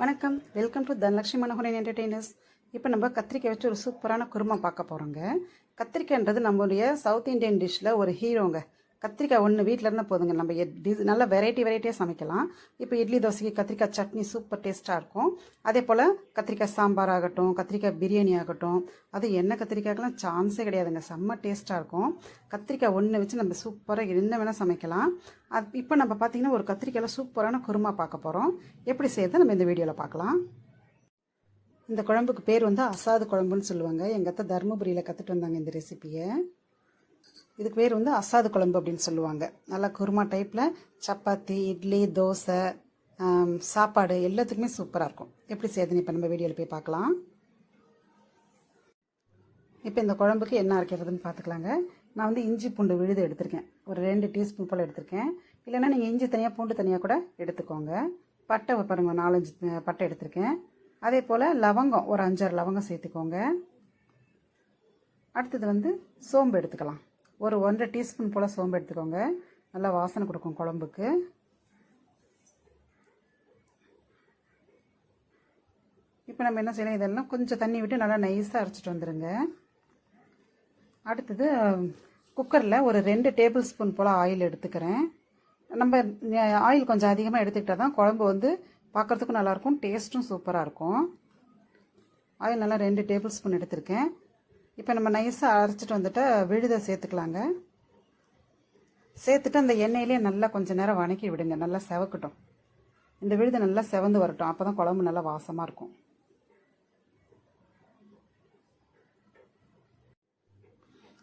வணக்கம், welcome to Dhanalakshmi Manoharan entertainers. இப்போ நம்ம கத்திரிக்காய் வச்சு ஒரு சூப்பரான குருமா பார்க்க போகிறோங்க. கத்திரிக்காய்ன்றது நம்மளுடைய சவுத் இந்தியன் டிஷ்ஷில் ஒரு ஹீரோங்க. கத்திரிக்காய் ஒன்று வீட்டில் இருந்தால் போதுங்க, நம்ம நல்ல வெரைட்டியாக சமைக்கலாம். இப்போ இட்லி தோசைக்கு கத்திரிக்காய் சட்னி சூப்பர் டேஸ்ட்டாக இருக்கும். அதே போல் கத்திரிக்காய் சாம்பார் ஆகட்டும், கத்திரிக்காய் பிரியாணி ஆகட்டும், அது எண்ணெய் கத்திரிக்காய்க்கெலாம் சான்ஸே கிடையாதுங்க, செம்ம டேஸ்ட்டாக இருக்கும். கத்திரிக்காய் ஒன்று வச்சு நம்ம சூப்பராக என்ன வேணால் சமைக்கலாம். இப்போ நம்ம பார்த்திங்கன்னா ஒரு கத்திரிக்காயில் சூப்பரான குருமா பார்க்க போகிறோம். எப்படி செய்யறது நம்ம இந்த வீடியோவில் பார்க்கலாம். இந்த குழம்புக்கு பேர் வந்து அசாது குழம்புன்னு சொல்லுவாங்க. எங்கள் அத்தை தருமபுரியில் கற்றுட்டு வந்தாங்க இந்த ரெசிப்பியை. இதுக்கு பேர் வந்து அசாது குழம்பு அப்படின்னு சொல்லுவாங்க. நல்லா குருமா டைப்பில் சப்பாத்தி, இட்லி, தோசை, சாப்பாடு எல்லாத்துக்குமே சூப்பராக இருக்கும். எப்படி செய்யுதுன்னு இப்போ நம்ம வீடியோவில் போய் பார்க்கலாம். இப்போ இந்த குழம்புக்கு என்ன அரைக்கிறதுன்னு பார்த்துக்கலாங்க. நான் வந்து இஞ்சி பூண்டு விழுது எடுத்திருக்கேன், ஒரு 2 டீஸ்பூன் போல் எடுத்திருக்கேன். இல்லைன்னா நீங்கள் இஞ்சி தனியாக பூண்டு தனியாக கூட எடுத்துக்கோங்க. பட்டை பாருங்க, 4-5 பட்டை எடுத்திருக்கேன். அதே போல் லவங்கம் ஒரு 5-6 லவங்கம் சேர்த்துக்கோங்க. அடுத்தது வந்து சோம்பு எடுத்துக்கலாம், ஒரு 1.5 டீஸ்பூன் போல் சோம்பு எடுத்துக்கோங்க. நல்லா வாசனை கொடுக்கும் குழம்புக்கு. இப்போ நம்ம என்ன செய்யலாம், இதெல்லாம் கொஞ்சம் தண்ணி விட்டு நல்லா நைஸாக அரைச்சிட்டு வந்துடுங்க. அடுத்தது குக்கரில் ஒரு 2 டேபிள் ஸ்பூன் போல் ஆயில் எடுத்துக்கிறேன். நம்ம ஆயில் கொஞ்சம் அதிகமாக எடுத்துக்கிட்டால் தான் குழம்பு வந்து பார்க்குறதுக்கும் நல்லாயிருக்கும், டேஸ்ட்டும் சூப்பராக இருக்கும். ஆயில் நல்லா 2 டேபிள் ஸ்பூன் எடுத்திருக்கேன். இப்போ நம்ம நைஸாக அரைச்சிட்டு வந்துட்டு விழுதை சேர்த்துக்கலாங்க. சேர்த்துட்டு அந்த எண்ணெயிலே நல்லா கொஞ்சம் நேரம் வணக்கி விடுங்க, நல்லா செவக்கட்டும். இந்த விழுதை நல்லா செவந்து வரட்டும், அப்போ தான் குழம்பு நல்லா வாசமாக இருக்கும்.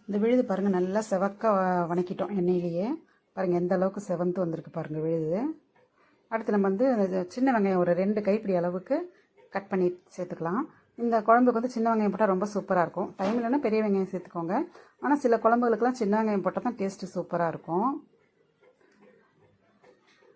இந்த விழுது பாருங்கள், நல்லா செவக்க வணக்கிட்டோம் எண்ணெயிலேயே. பாருங்கள் எந்த அளவுக்கு செவந்து வந்திருக்கு பாருங்கள் விழுது. அடுத்து நம்ம வந்து சின்ன வெங்காயம் ஒரு 2 கைப்பிடி அளவுக்கு கட் பண்ணி சேர்த்துக்கலாம். இந்த குழம்புக்கு வந்து சின்ன வெங்காயம் போட்டால் ரொம்ப சூப்பராக இருக்கும். டைம் இல்லைன்னா பெரிய வெங்காயம் சேர்த்துக்கோங்க. ஆனால் சில குழம்புகளுக்கெல்லாம் சின்ன வெங்காயம் போட்டால் தான் டேஸ்ட்டு சூப்பராக இருக்கும்.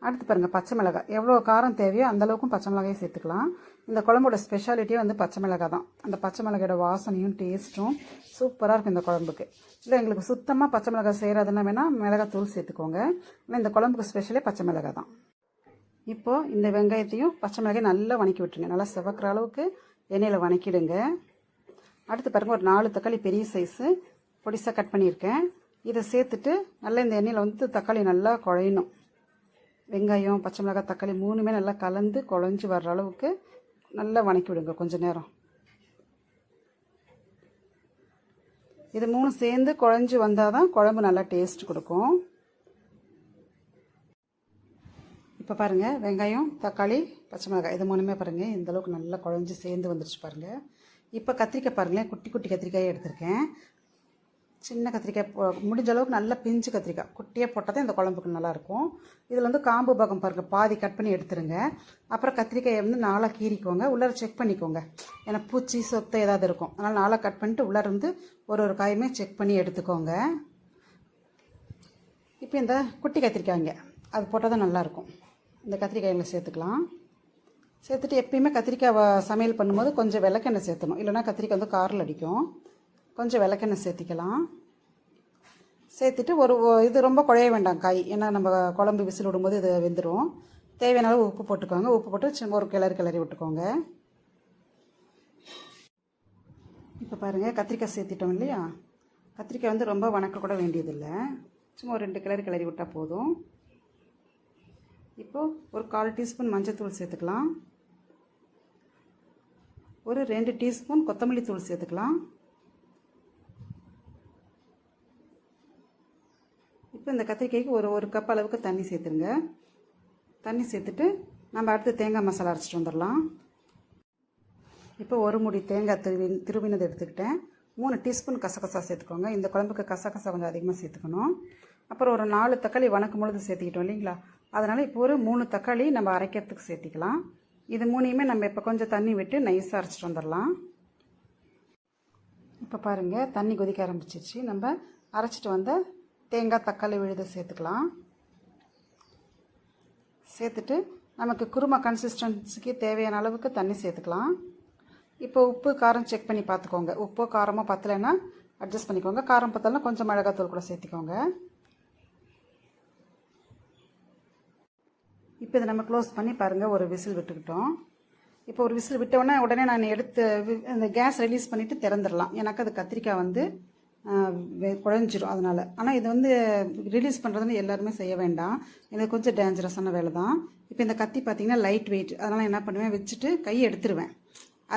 அடுத்து பாருங்கள், பச்சை மிளகாய் எவ்வளோ காரம் தேவையோ அந்தளவுக்கும் பச்சை மிளகாயை சேர்த்துக்கலாம். இந்த குழம்போட ஸ்பெஷாலிட்டியே வந்து பச்சை மிளகாய் தான். அந்த பச்சை மிளகாயோட வாசனையும் டேஸ்ட்டும் சூப்பராக இருக்கும் இந்த குழம்புக்கு. இல்லை எங்களுக்கு சுத்தமாக பச்சை மிளகாய் செய்கிறதுனா வேணால் மிளகாத்தூள் சேர்த்துக்கோங்க. ஆனால் இந்த குழம்புக்கு ஸ்பெஷலே பச்சை மிளகாய் தான். இப்போது இந்த வெங்காயத்தையும் பச்சை மிளகாயும் நல்லா வணக்கி விட்டுருங்க, நல்லா செவக்கிற அளவுக்கு எண்ணெயில் வணக்கிடுங்க. அடுத்து பாருங்கள், ஒரு 4 தக்காளி பெரிய சைஸு பொடிசாக கட் பண்ணியிருக்கேன். இதை சேர்த்துட்டு நல்லா இந்த எண்ணெயில் வந்து தக்காளி நல்லா குழையணும். வெங்காயம், பச்சை மிளகாய், தக்காளி 3மே நல்லா கலந்து குழஞ்சி வர்ற அளவுக்கு நல்லா வணக்கி விடுங்க கொஞ்சம் நேரம். இது 3 சேர்ந்து குழஞ்சி வந்தால் தான் குழம்பு நல்லா டேஸ்ட் கொடுக்கும். இப்போ பாருங்கள், வெங்காயம், தக்காளி, பச்சை மிளகாய் இது 3மே பாருங்கள் இந்தளவுக்கு நல்லா குழஞ்சி சேர்ந்து வந்துருச்சு பாருங்கள். இப்போ கத்திரிக்காய் பாருங்களேன், குட்டி குட்டி கத்திரிக்காய் எடுத்திருக்கேன். சின்ன கத்திரிக்காய் முடிஞ்ச அளவுக்கு நல்லா பிஞ்சு கத்திரிக்காய் குட்டியாக போட்டால் தான் இந்த குழம்புக்கு நல்லாயிருக்கும். இதில் வந்து காம்பு பாகம் பாருங்கள் பாதி கட் பண்ணி எடுத்துருங்க. அப்புறம் கத்திரிக்காயை வந்து 4 கீறிக்கோங்க, உள்ளார செக் பண்ணிக்கோங்க, ஏன்னா பூச்சி சொத்தை ஏதாவது இருக்கும். அதனால் 4 கட் பண்ணிட்டு உள்ளார இருந்து ஒரு காயுமே செக் பண்ணி எடுத்துக்கோங்க. இப்போ இந்த குட்டி கத்திரிக்காய்ங்க அது போட்டால் தான் நல்லாயிருக்கும். இந்த கத்திரிக்காய்களை சேர்த்துக்கலாம். சேர்த்துட்டு எப்பயுமே கத்திரிக்காய் சமையல் பண்ணும்போது கொஞ்சம் விளக்கெண்ணெய் சேர்த்தணும், இல்லைனா கத்திரிக்காய் வந்து காரில் அடிக்கும். கொஞ்சம் விளக்கெண்ணெய் சேர்த்திக்கலாம். சேர்த்துட்டு இது ரொம்ப குழைய வேண்டாம் காய், ஏன்னா நம்ம குழம்பு விசில் விடும்போது இது வெந்துடும். தேவையான அளவு உப்பு போட்டுக்கோங்க. உப்பு போட்டு ஒரு கிளறி விட்டுக்கோங்க. இப்போ பாருங்கள், கத்திரிக்காய் சேர்த்திட்டோம் இல்லையா. கத்திரிக்காய் வந்து ரொம்ப வணக்க கூட வேண்டியதில்லை, சும்மா ஒரு 2 கிளறி விட்டால் போதும். இப்போது ஒரு 1/4 டீஸ்பூன் மஞ்சள் சேர்த்துக்கலாம். ஒரு 2 டீஸ்பூன் கொத்தமல்லி தூள் சேர்த்துக்கலாம். இப்போ இந்த கத்திரிக்காய்க்கு ஒரு கப் அளவுக்கு தண்ணி சேர்த்துருங்க. தண்ணி சேர்த்துட்டு நம்ம அடுத்து தேங்காய் மசாலா அரைச்சிட்டு வந்துடலாம். இப்போ ஒரு முடி தேங்காய் திருவினது எடுத்துக்கிட்டேன். 3 டீஸ்பூன் கசகசா சேர்த்துக்கோங்க. இந்த குழம்புக்கு கசகசா கொஞ்சம் அதிகமாக சேர்த்துக்கணும். அப்புறம் ஒரு 4 தக்காளி வணக்கும் பொழுது சேர்த்துக்கிட்டோம் இல்லைங்களா, அதனால் இப்போ ஒரு 3 தக்காளி நம்ம அரைக்கிறதுக்கு சேர்த்திக்கலாம். இது 3யுமே நம்ம இப்போ கொஞ்சம் தண்ணி விட்டு நைஸாக அரைச்சிட்டு வந்துடலாம். இப்போ பாருங்கள், தண்ணி கொதிக்க ஆரம்பிச்சிருச்சு. நம்ம அரைச்சிட்டு வந்த தேங்காய் தக்காளி விழுதை சேர்த்துக்கலாம். சேர்த்துட்டு நமக்கு குருமா கன்சிஸ்டன்சிக்கு தேவையான அளவுக்கு தண்ணி சேர்த்துக்கலாம். இப்போ உப்பு காரம் செக் பண்ணி பார்த்துக்கோங்க. உப்பு காரமாக பத்தலைன்னா அட்ஜஸ்ட் பண்ணிக்கோங்க. காரம் பத்தலைன்னா கொஞ்சம் மிளகாத்தூள் கூட சேர்த்திக்கோங்க. இப்போ இதை நம்ம க்ளோஸ் பண்ணி பாருங்கள், ஒரு விசில் விட்டுக்கிட்டோம். இப்போ ஒரு விசில் விட்டோடனே உடனே நான் எடுத்து அந்த கேஸ் ரிலீஸ் பண்ணிவிட்டு திறந்துடலாம். எனக்கு அது கத்திரிக்காய் வந்து குழஞ்சிரும் அதனால். ஆனால் இது வந்து ரிலீஸ் பண்ணுறதுன்னு எல்லாருமே செய்ய வேண்டாம். இது கொஞ்சம் டேஞ்சரஸான வேலை தான். இப்போ இந்த கத்தி பார்த்திங்கன்னா லைட் வெயிட், அதனால் என்ன பண்ணுவேன், வச்சுட்டு கையை எடுத்துருவேன்.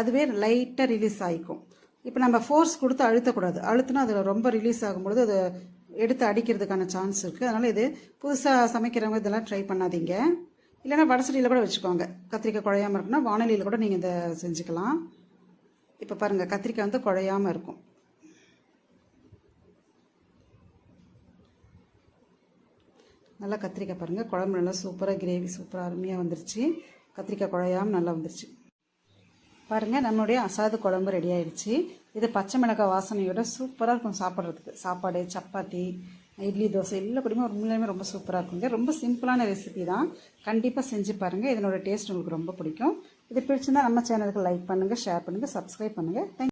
அதுவே லைட்டாக ரிலீஸ் ஆகிக்கும். இப்போ நம்ம ஃபோர்ஸ் கொடுத்து அழுத்தக்கூடாது. அழுத்தினா அது ரொம்ப ரிலீஸ் ஆகும்பொழுது அது எடுத்து அடிக்கிறதுக்கான சான்ஸ் இருக்குது. அதனால் இது புதுசாக சமைக்கிறவங்க இதெல்லாம் ட்ரை பண்ணாதீங்க. இல்லைன்னா வடசட்டியில் கூட வச்சுக்கோங்க. கத்திரிக்காய் குழையாமல் இருக்குன்னா வானொலியில் கூட நீங்கள் இதை செஞ்சுக்கலாம். இப்போ பாருங்கள், கத்திரிக்காய் வந்து குழையாமல் இருக்கும். நல்லா கத்திரிக்காய் பாருங்கள், குழம்பு நல்லா சூப்பராக, கிரேவி சூப்பராக அருமையாக வந்துருச்சு. கத்திரிக்காய் குழையாமல் நல்லா வந்துருச்சு பாருங்கள். நம்மளுடைய அசாது குழம்பு ரெடி ஆயிடுச்சு. இது பச்சை மிளகாய் வாசனையோட சூப்பராக இருக்கும் சாப்பிட்றதுக்கு. சாப்பாடு, சப்பாத்தி, இட்லி, தோசை எல்லா கூடயுமே உண்மையிலுமே ரொம்ப சூப்பராக இருக்குங்க. ரொம்ப சிம்பிளான ரெசிபி தான். கண்டிப்பாக செஞ்சு பாருங்கள். இதனோட டேஸ்ட் உங்களுக்கு ரொம்ப பிடிக்கும். இது பிடிச்சிருந்தால் நம்ம சேனலுக்கு லைக் பண்ணுங்கள், ஷேர் பண்ணுங்கள், சப்ஸ்கிரைப் பண்ணுங்கள்.